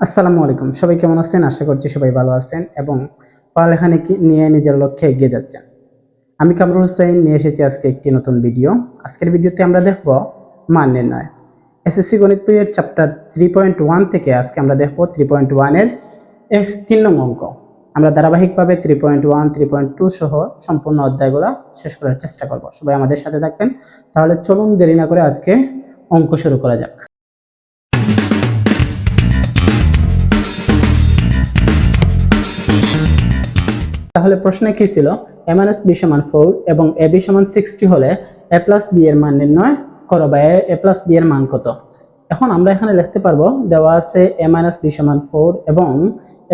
আসসালামু আলাইকুম। সবাই কেমন আছেন? আশা করছি সবাই ভালো আছেন এবং পড়ালেখা নিয়ে নিজের লক্ষ্যে এগিয়ে যাচ্ছেন। আমি কামরুল হোসেন নিয়ে এসেছি আজকে একটি নতুন ভিডিও। আজকের ভিডিওতে আমরা দেখব মান নির্ণয়। এসএসসি গণিত বইয়ের চ্যাপ্টার 3.1 থেকে আজকে আমরা দেখব 3.1 এর 3 নং অঙ্ক। আমরা ধারাবাহিকভাবে 3.1, 3.2 সহ সম্পূর্ণ অধ্যায়গুলো শেষ করার চেষ্টা করব। সবাই আমাদের সাথে থাকবেন। তাহলে চলুন দেরি না করে আজকে অঙ্ক শুরু করা যাক। তাহলে প্রশ্নে কি ছিল? a - b = 4 এবং ab = 60 হলে a + b এর মান নির্ণয় করো বা a + b এর মান কত। এখন আমরা এখানে লিখতে পারবো, দেওয়া আছে a - b = 4 এবং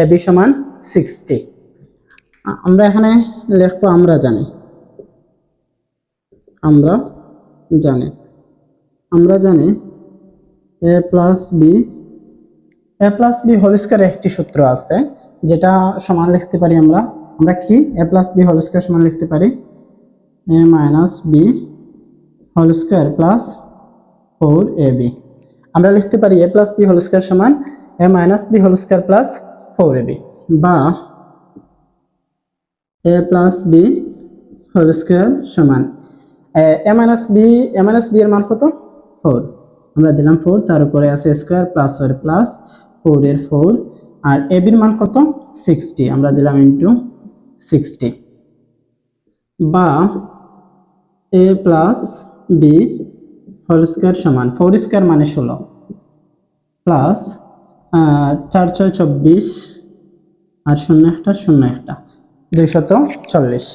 ab = 60। আমরা এখানে লিখবো আমরা জানি a + b হোল স্কয়ারের একটি সূত্র আছে, যেটা সমান লিখতে পারি আমরা কি a + b হোল স্কয়ার সমান লিখতে পারি a - b whole square plus 4ab। আমরা লিখতে পারি a + b হোল স্কয়ার সমান a - b whole square plus 4ab, বা a + b হোল স্কয়ার সমান a - b এর মান কত? 4। আমরা দিলাম 4, তার উপরে আছে স্কয়ার প্লাস এর প্লাস 4 এর 4, আর ab এর মান কত? 60, আমরা দিলাম ইনটু 60, বা a + b হোল স্কয়ার সমান 4 স্কয়ার মানে 16 প্লাস 4 6 24 আর 0 একটা 0 একটা 240,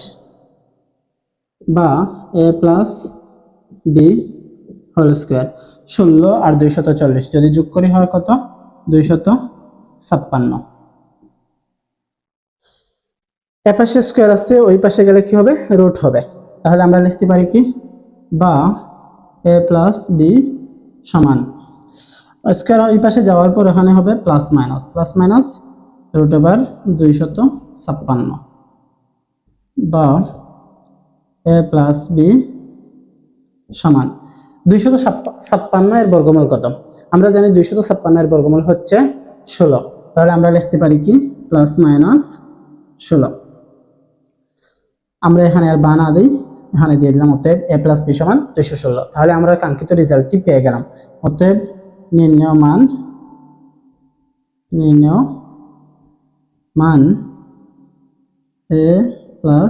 বা a + b হোল স্কয়ার 16 আর 240 যদি যোগ করি হয় কত? 256। এ পাশে স্কয়ার আছে, ওই পাশে গেলে কি হবে? রুট হবে। তাহলে আমরা লিখতে পারি কি, বা a + b সমান স্কয়ার ওই পাশে যাওয়ার পর এখানে হবে প্লাস মাইনাস √256, বা a + b সমান 256 এর বর্গমূল কত? আমরা জানি 256 এর বর্গমূল হচ্ছে 16। তাহলে আমরা লিখতে পারি কি, +16। আমরা এখানে আর বা না দিই, এখানে দিয়ে দিলাম। অতএব a + b সমান 216। তাহলে আমরা কাঙ্ক্ষিত রেজাল্টটি পেয়ে গেলাম। অতএব নির্ণেয় মান a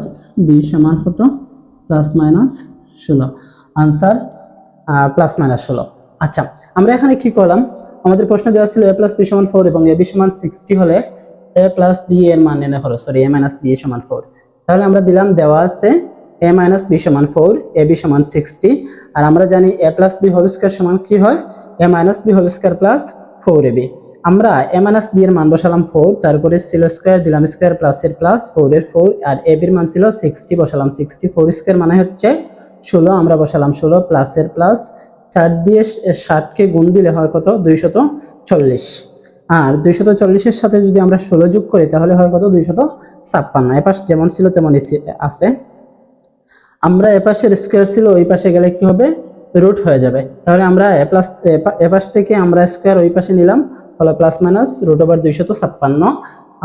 + b সমান কত? +16। आंसर +16। আচ্ছা, আমরা এখানে কি করলাম? আমাদের প্রশ্ন দেওয়া ছিল a + b = 4 এবং ab = 60 হলে a + b এর মান নির্ণয় করো। Sorry, a - b = 4। তাহলে আমরা দিলাম, দেওয়া আছে a - b = 4, ab = 60, আর আমরা জানি a + b হোল স্কয়ার সমান কি হয়? a - b whole square plus 4ab। আমরা a - b এর মান বসালাম 4, তারপরে ছিল স্কয়ার, দিলাম স্কয়ার প্লাস এর প্লাস 4 এর 4, আর ab এর মান ছিল 60, বসালাম 60। 4 স্কয়ার মানে হচ্ছে 16, আমরা বসালাম 16 প্লাস এর প্লাস 4 দিয়ে 60 কে গুণ দিলে হয় কত? 240। আর 240 এর সাথে যদি আমরা 16 যোগ করি তাহলে হয় কত? 256। এপাশ যেমন ছিল তেমনই আছে। আমরা এপাশের স্কয়ার ছিল, ওই পাশে গেলে কি হবে? রুট হয়ে যাবে। তাহলে আমরা এপাশ থেকে আমরা স্কয়ার ওই পাশে নিলাম, হলো +√256,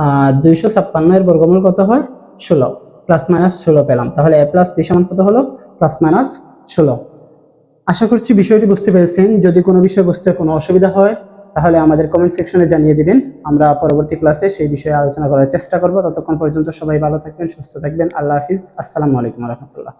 আর 256 এর বর্গমূল কত হয়? 16, +−16 পেলাম। তাহলে a + b সমান কত হলো? +−16। আশা করছি বিষয়টি বুঝতে পেরেছেন। যদি কোনো বিষয় বুঝতে কোনো অসুবিধা হয় তাহলে আমাদের কমেন্ট সেকশনে জানিয়ে দিবেন। আমরা পরবর্তী ক্লাসে সেই বিষয়ে আলোচনা করার চেষ্টা করব। ততক্ষণ পর্যন্ত সবাই ভালো থাকবেন, সুস্থ থাকবেন। আল্লাহ হাফিজ। আসসালামু আলাইকুম ওয়া রাহমাতুল্লাহ।